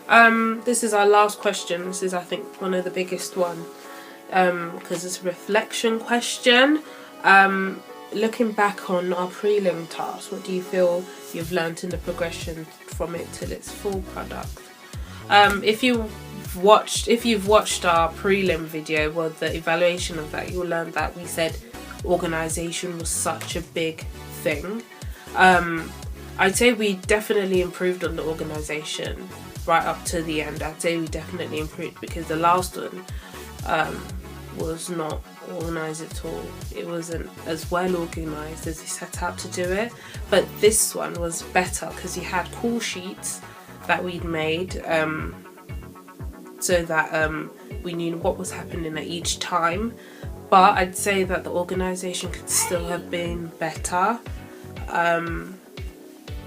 This is our last question. This is, I think, one of the biggest one, because it's a reflection question. Looking back on our prelim task, what do you feel you've learnt in the progression from it till its full product? If you've watched our prelim video, well, the evaluation of that, you'll learn that we said organisation was such a big thing. I'd say we definitely improved on the organisation right up to the end. I'd say we definitely improved, because the last one was not organised at all. It wasn't as well organised as we set out to do it, but this one was better because we had call sheets that we'd made, so that we knew what was happening at each time. But I'd say that the organisation could still have been better.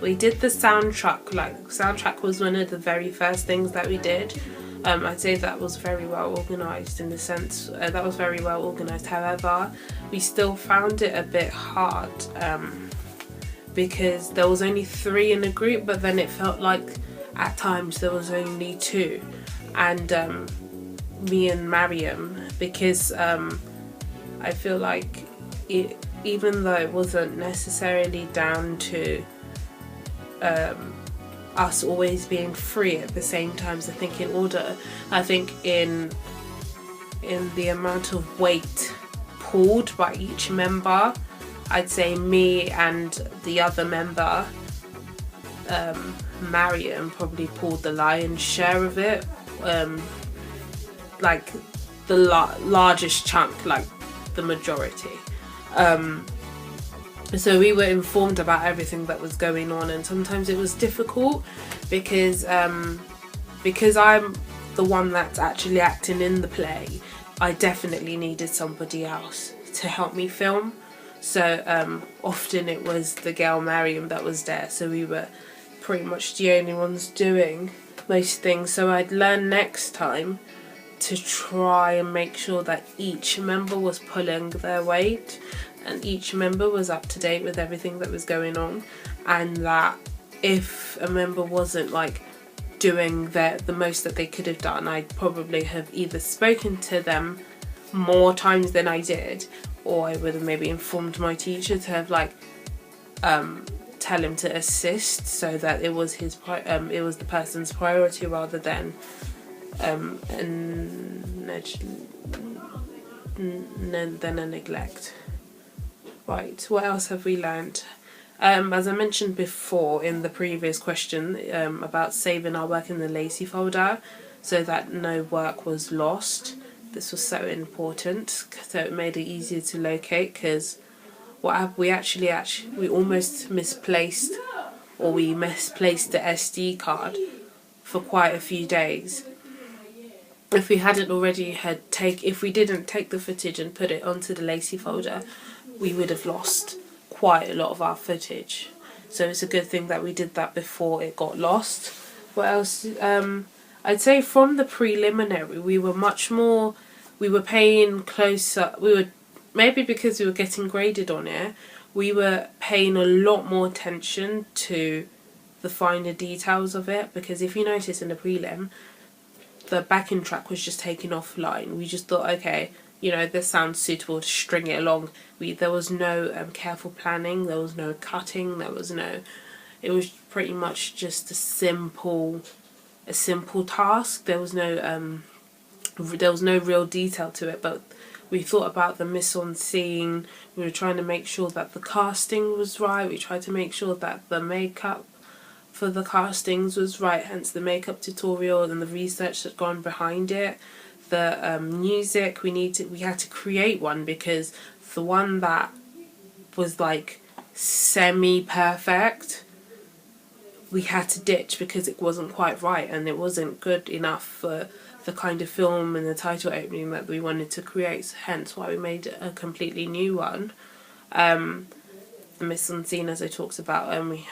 We did the soundtrack. Soundtrack was one of the very first things that we did. I'd say that was very well organised, in the sense that was very well organised. However, we still found it a bit hard, because there was only 3 in a group, but then it felt like at times there was only 2, and me and Mariam, because I feel like it, even though it wasn't necessarily down to us always being free at the same time, I think in the amount of weight pulled by each member, I'd say me and the other member, Mariam, probably pulled the lion's share of it, like the largest chunk, like the majority. So we were informed about everything that was going on, and sometimes it was difficult because I'm the one that's actually acting in the play. I definitely needed somebody else to help me film. So often it was the girl Mariam that was there, so we were pretty much the only ones doing most things. So I'd learn next time to try and make sure that each member was pulling their weight, and each member was up to date with everything that was going on, and that if a member wasn't like doing the most that they could have done, I'd probably have either spoken to them more times than I did, or I would have maybe informed my teacher to have tell him to assist, so that it was the person's priority rather than than a neglect. Right, what else have we learned? As I mentioned before in the previous question, about saving our work in the Lacey folder so that no work was lost. This was so important, so it made it easier to locate, because we almost misplaced the SD card for quite a few days. If we didn't take the footage and put it onto the Lacey folder, we would have lost quite a lot of our footage. So it's a good thing that we did that before it got lost. What else? I'd say from the preliminary, we were paying closer, maybe because we were getting graded on it, we were paying a lot more attention to the finer details of it, because if you notice in the prelim, the backing track was just taken offline. We just thought, okay, this sounds suitable to string it along. There was no careful planning, there was no cutting, it was pretty much just a simple task. There was no real detail to it, but we thought about the mise-en-scene. We were trying to make sure that the casting was right. We tried to make sure that the makeup for the castings was right, hence the makeup tutorial and the research that gone behind it. The music, we had to create one, because the one that was like semi-perfect, we had to ditch because it wasn't quite right and it wasn't good enough for the kind of film and the title opening that we wanted to create, so hence why we made a completely new one. The mise-en-scene, as I talked about, we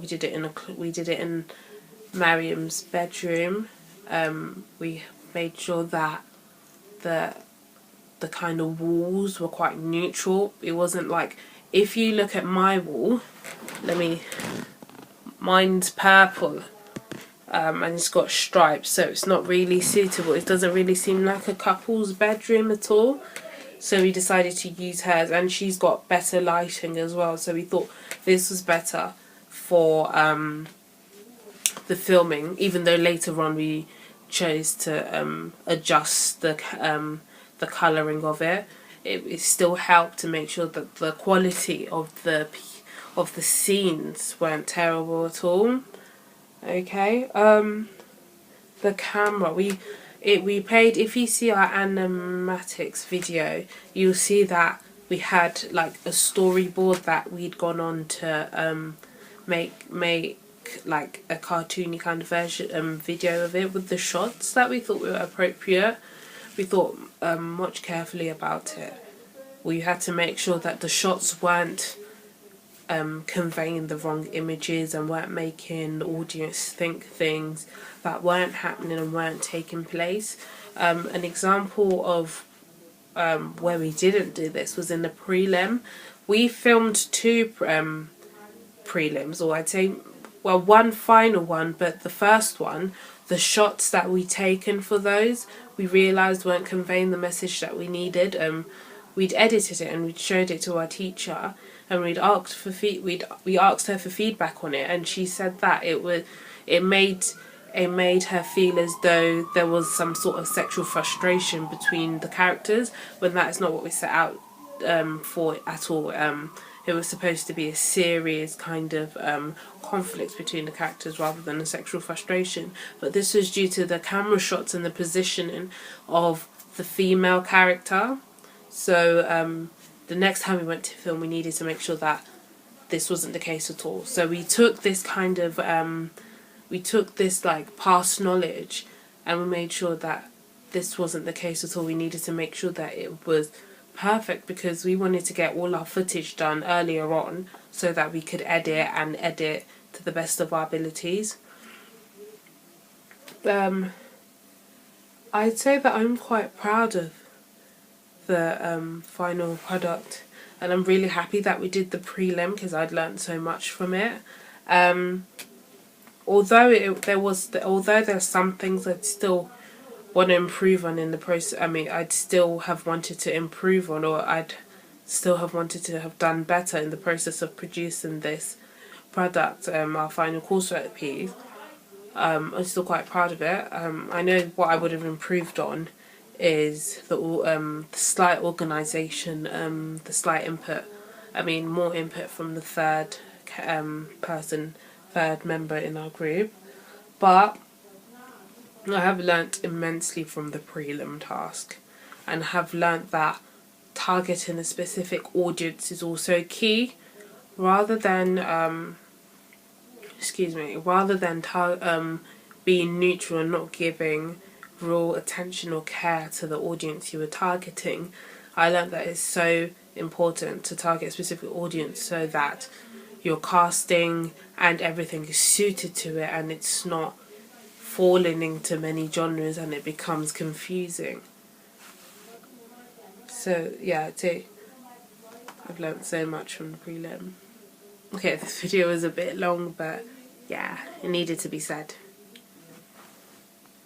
did it in Mariam's bedroom. We made sure that the kind of walls were quite neutral. It wasn't like, if you look at my wall, mine's purple. and it's got stripes, so it's not really suitable. It doesn't really seem like a couple's bedroom at all. So we decided to use hers, and she's got better lighting as well. So we thought this was better for the filming, even though later on we chose to adjust the colouring of it. It still helped to make sure that the quality of the scenes weren't terrible at all. Okay, the camera, we played, if you see our animatics video, you'll see that we had like a storyboard that we'd gone on to make like a cartoony kind of version video of it, with the shots that we thought were appropriate. We thought much carefully about it. We had to make sure that the shots weren't conveying the wrong images and weren't making the audience think things that weren't happening and weren't taking place. An example of where we didn't do this was in the prelim. We filmed 2 prelims, or I'd say, well, one final one, but the first one, the shots that we taken for those, we realised weren't conveying the message that we needed. We'd edited it and we'd showed it to our teacher, and we asked her for feedback on it, and she said that it made her feel as though there was some sort of sexual frustration between the characters, when that is not what we set out for at all. It was supposed to be a serious kind of conflict between the characters rather than a sexual frustration. But this was due to the camera shots and the positioning of the female character. So the next time we went to film, we needed to make sure that this wasn't the case at all. So we took this kind of like past knowledge, and we made sure that this wasn't the case at all. We needed to make sure that it was perfect, because we wanted to get all our footage done earlier on so that we could edit to the best of our abilities. I'd say that I'm quite proud of the final product, and I'm really happy that we did the prelim, because I'd learned so much from it. Although there's some things I'd still want to improve on in the process. I mean, I'd still have wanted to improve on, or I'd still have wanted to have done better in the process of producing this product, our final coursework piece. I'm still quite proud of it. I know what I would have improved on is the slight organisation, the slight input. I mean, more input from the third member in our group. But I have learnt immensely from the prelim task, and have learnt that targeting a specific audience is also key, rather than being neutral and not giving real attention or care to the audience you were targeting. I learnt that it's so important to target a specific audience so that your casting and everything is suited to it, and it's not falling into many genres and it becomes confusing. So yeah, I've learnt so much from the prelim. Okay, this video was a bit long, but yeah, it needed to be said.